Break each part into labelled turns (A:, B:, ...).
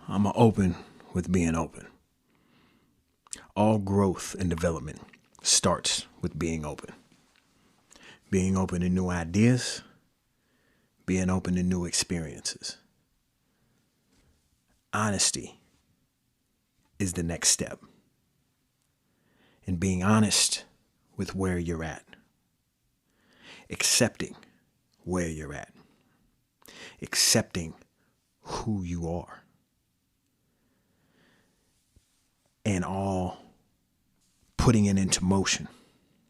A: I'm open with being open. All growth and development starts with being open. Being open to new ideas, being open to new experiences. Honesty is the next step. And being honest with where you're at. Accepting where you're at. Accepting who you are. And all putting it into motion,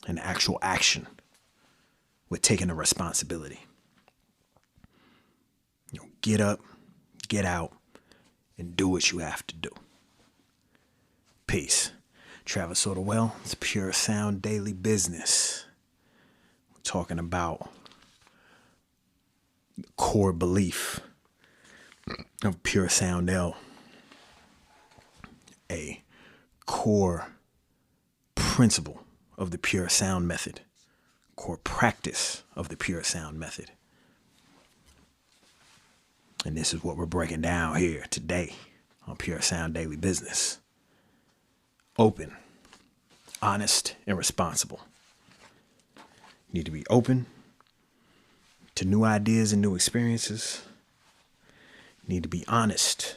A: an actual action with taking a responsibility. Get up, get out, and do what you have to do. Peace. Travis Sotawell, it's Pure Sound Daily Business. We're talking about the core belief of Pure Sound L. A core principle of the Pure Sound method. Core practice of the Pure Sound method. And this is what we're breaking down here today on Pure Sound Daily Business. Open, honest, and responsible. You need to be open to new ideas and new experiences. You need to be honest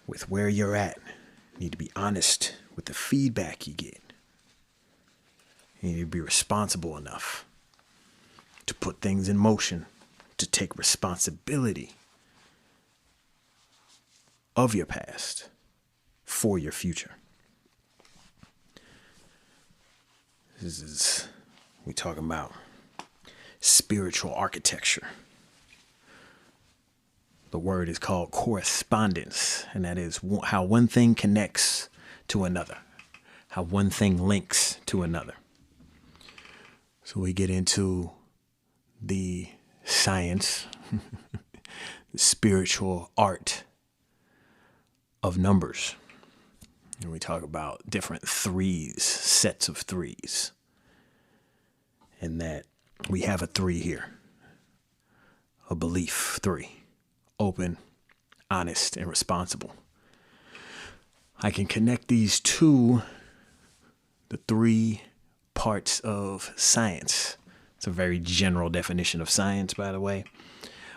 A: with where you're at. You need to be honest with the feedback you get. You need to be responsible enough to put things in motion, to take responsibility of your past for your future. We talking about spiritual architecture. The word is called correspondence, and that is how one thing connects to another, how one thing links to another. So we get into the science, the spiritual art of numbers. And we talk about different threes, sets of threes. And that we have a three here. A belief three. Open, honest, and responsible. I can connect these to the three parts of science. It's a very general definition of science, by the way.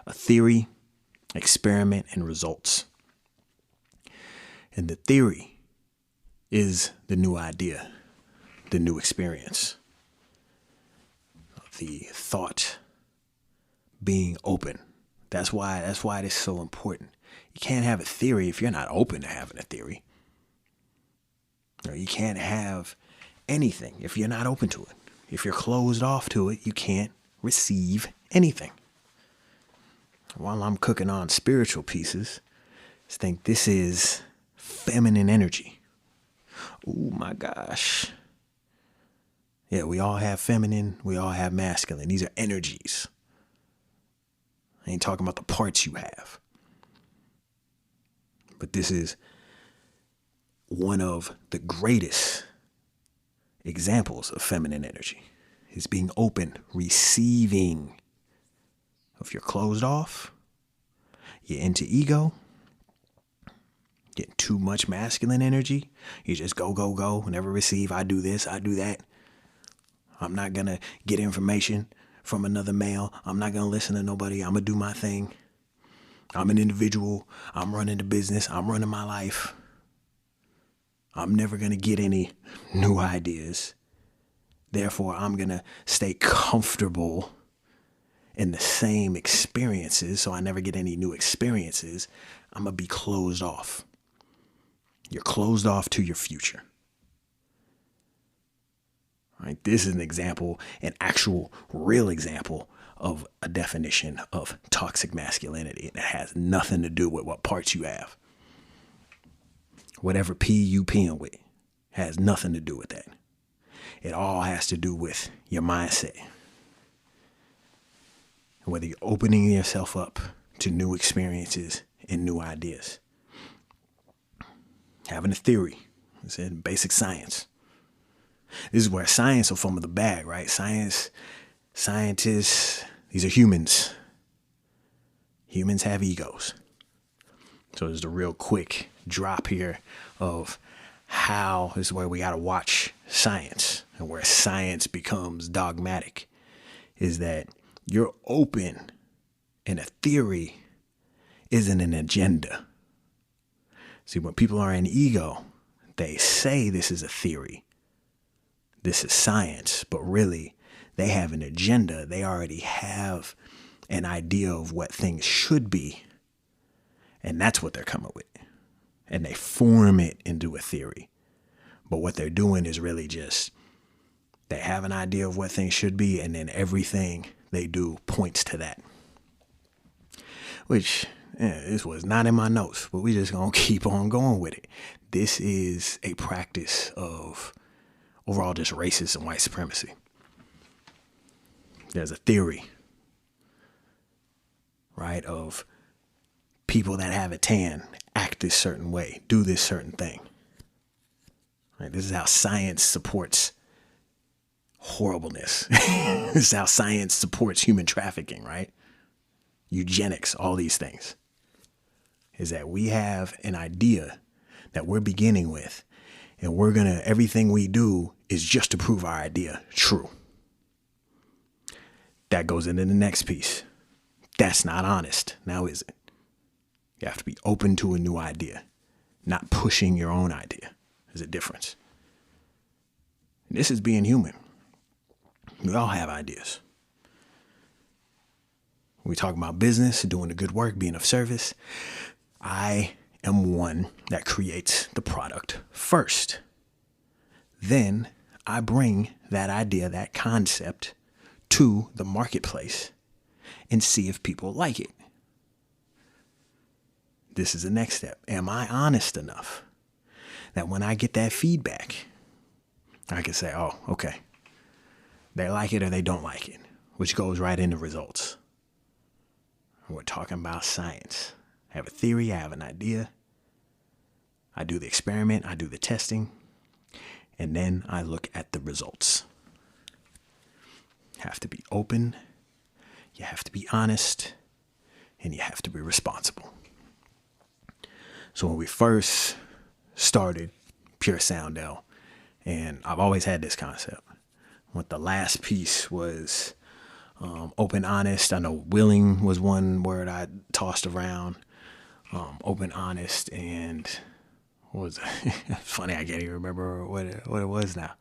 A: A theory, experiment, and results. And the theory is the new idea, the new experience. The thought being open. That's why it is so important. You can't have a theory if you're not open to having a theory. Or you can't have anything if you're not open to it. If you're closed off to it, you can't receive anything. While I'm cooking on spiritual pieces, I think this is feminine energy. Oh my gosh. Yeah, we all have feminine, we all have masculine. These are energies. I ain't talking about the parts you have. But this is one of the greatest examples of feminine energy. Is being open, receiving. If you're closed off, you're into ego, getting too much masculine energy, you just go, never receive. I do this, I do that. I'm not going to get information from another male. I'm not going to listen to nobody. I'm going to do my thing. I'm an individual. I'm running the business. I'm running my life. I'm never going to get any new ideas. Therefore, I'm going to stay comfortable in the same experiences, so I never get any new experiences. I'm going to be closed off. You're closed off to your future. Right? This is an example, an actual real example of a definition of toxic masculinity. And it has nothing to do with what parts you have. Whatever P you peeing with has nothing to do with that. It all has to do with your mindset. And whether you're opening yourself up to new experiences and new ideas. Having a theory. It's in basic science. This is where science will fumble the bag, right? Scientists, these are humans. Humans have egos. So there's a real quick drop here of how this is where we got to watch science, and where science becomes dogmatic is that you're open, and a theory isn't an agenda. See, when people are in ego, they say this is a theory, this is science, but really they have an agenda. They already have an idea of what things should be, and that's what they're coming with. And they form it into a theory. But what they're doing is really just, they have an idea of what things should be, and then everything they do points to that. Which, this was not in my notes, but we just gonna keep on going with it. This is a practice of overall just racist and white supremacy. There's a theory, right, of people that have a tan act this certain way, do this certain thing. Right? This is how science supports horribleness. This is how science supports human trafficking, right? Eugenics, all these things. Is that we have an idea that we're beginning with, and everything we do is just to prove our idea true. That goes into the next piece. That's not honest, now is it? You have to be open to a new idea, not pushing your own idea. There's a difference. And this is being human. We all have ideas. When we talk about business, doing the good work, being of service, I am one that creates the product first. Then I bring that idea, that concept, to the marketplace and see if people like it. This is the next step. Am I honest enough that when I get that feedback, I can say, oh, okay, they like it or they don't like it, which goes right into results. We're talking about science. I have a theory, I have an idea. I do the experiment, I do the testing, and then I look at the results. You have to be open, you have to be honest, and you have to be responsible. So when we first started Pure Sound L, and I've always had this concept, what the last piece was open, honest. I know willing was one word I tossed around. Open, honest, and what was it? Funny, I can't even remember what it was now.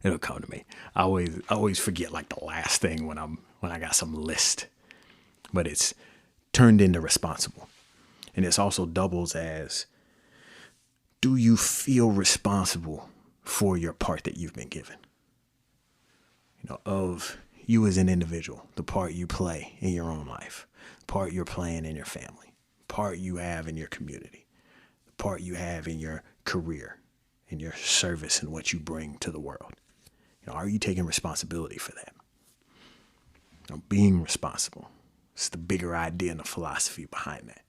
A: It'll come to me. I always forget like the last thing when I got some list. But it's turned into responsible. And this also doubles as, do you feel responsible for your part that you've been given? Of you as an individual, the part you play in your own life, the part you're playing in your family, the part you have in your community, the part you have in your career, in your service and what you bring to the world. Are you taking responsibility for that? Being responsible. It's the bigger idea and the philosophy behind that.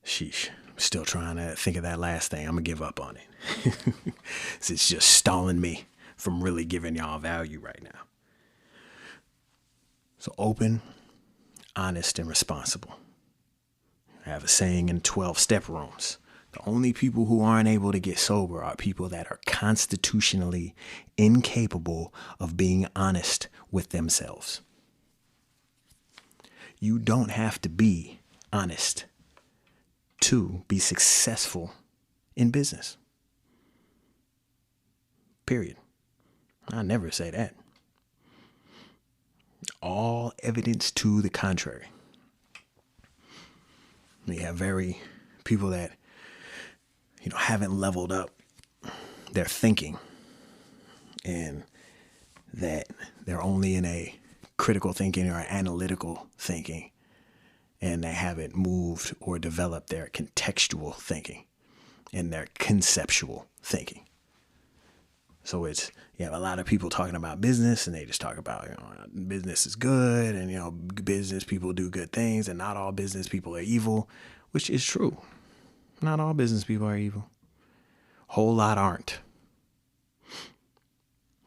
A: Sheesh. I'm still trying to think of that last thing. I'm going to give up on it. It's just stalling me from really giving y'all value right now. So open, honest, and responsible. I have a saying in 12-step rooms. The only people who aren't able to get sober are people that are constitutionally incapable of being honest with themselves. You don't have to be honest to be successful in business. Period. I never say that. All evidence to the contrary. We have people that haven't leveled up their thinking, and that they're only in a critical thinking or analytical thinking, and they haven't moved or developed their contextual thinking and their conceptual thinking. So you have a lot of people talking about business, and they just talk about, business is good, and, business people do good things, and not all business people are evil, which is true. Not all business people are evil. Whole lot aren't.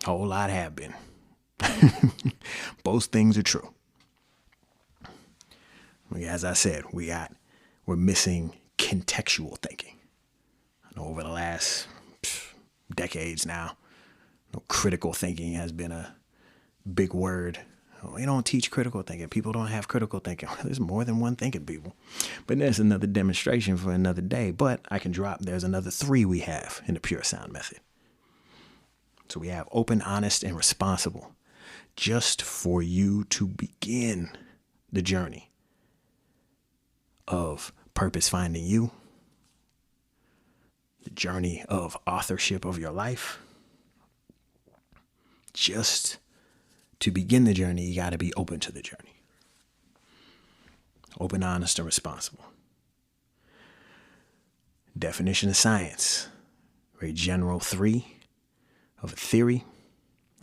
A: Whole lot have been. Both things are true. As I said, we're missing contextual thinking. I know over the last decades now, critical thinking has been a big word. We don't teach critical thinking. People don't have critical thinking. There's more than one thinking people. But there's another demonstration for another day. But I can drop, there's another 3 we have in the Pure Sound method. So we have open, honest, and responsible, just for you to begin the journey of purpose finding you, the journey of authorship of your life. Just to begin the journey, you got to be open to the journey. Open, honest, and responsible. Definition of science. Very general 3 of a theory,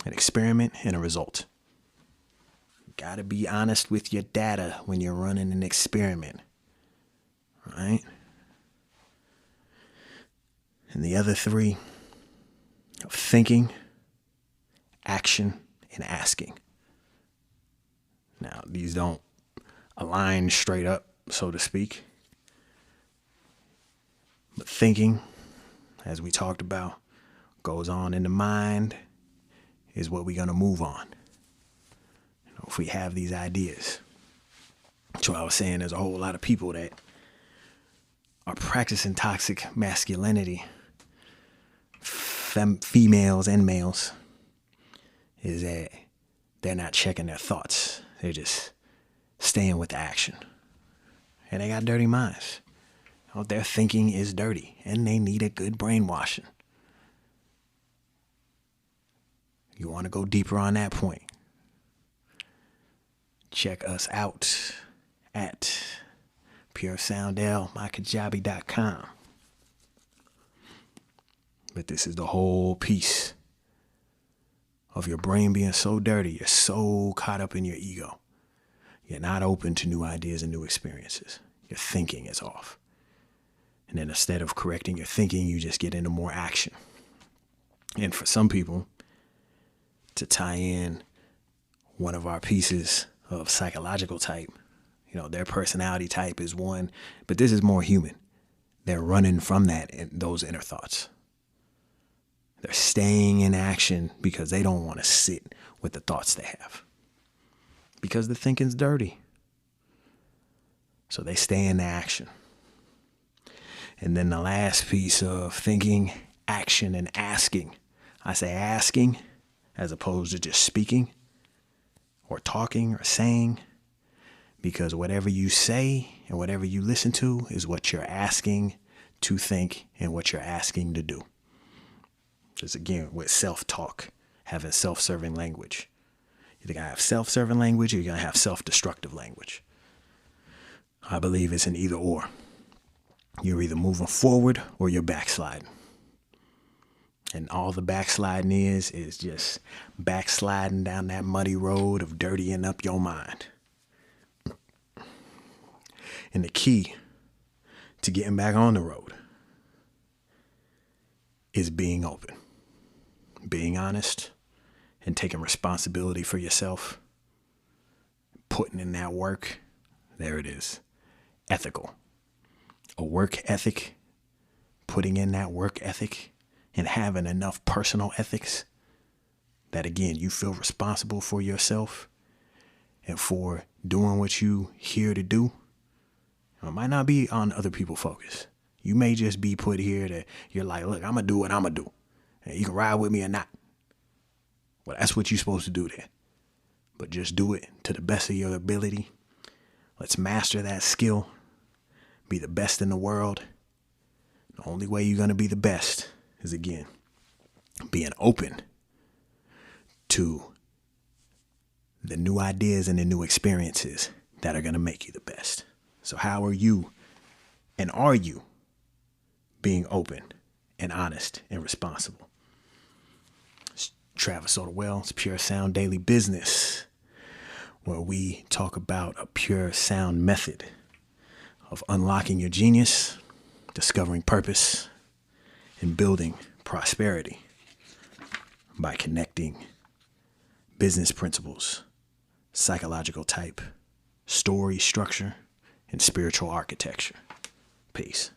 A: an experiment, and a result. You got to be honest with your data when you're running an experiment. Right? And the other 3 of thinking, action, and asking. Now, these don't align straight up, so to speak. But thinking, as we talked about, goes on in the mind, is what we're going to move on. If we have these ideas. So I was saying there's a whole lot of people that are practicing toxic masculinity, females and males, is that they're not checking their thoughts. They're just staying with the action. And they got dirty minds. Their thinking is dirty, and they need a good brainwashing. You want to go deeper on that point? Check us out at puresoundlmakajabi.com. But this is the whole piece of your brain being so dirty. You're so caught up in your ego. You're not open to new ideas and new experiences. Your thinking is off. And then instead of correcting your thinking, you just get into more action. And for some people, to tie in one of our pieces of psychological type, their personality type is one, but this is more human. They're running from that and those inner thoughts. They're staying in action because they don't want to sit with the thoughts they have. Because the thinking's dirty. So they stay in the action. And then the last piece of thinking, action, and asking. I say asking as opposed to just speaking or talking or saying, because whatever you say and whatever you listen to is what you're asking to think and what you're asking to do. Just again, with self-talk, having self-serving language. You're going to have self-serving language or you're going to have self-destructive language. I believe it's an either or. You're either moving forward or you're backsliding. And all the backsliding is just backsliding down that muddy road of dirtying up your mind. And the key to getting back on the road is being open, being honest, and taking responsibility for yourself, putting in that work. There it is. Ethical. A work ethic, putting in that work ethic, and having enough personal ethics that, again, you feel responsible for yourself and for doing what you here to do. It might not be on other people's focus. You may just be put here that you're like, look, I'm going to do what I'm going to do. And you can ride with me or not. Well, that's what you're supposed to do there. But just do it to the best of your ability. Let's master that skill. Be the best in the world. The only way you're going to be the best is, again, being open to the new ideas and the new experiences that are going to make you the best. So how are you and are you being open and honest and responsible? It's Travis Ottawell, Pure Sound Daily Business, where we talk about a pure sound method of unlocking your genius, discovering purpose, and building prosperity by connecting business principles, psychological type, story structure, and spiritual architecture. Peace.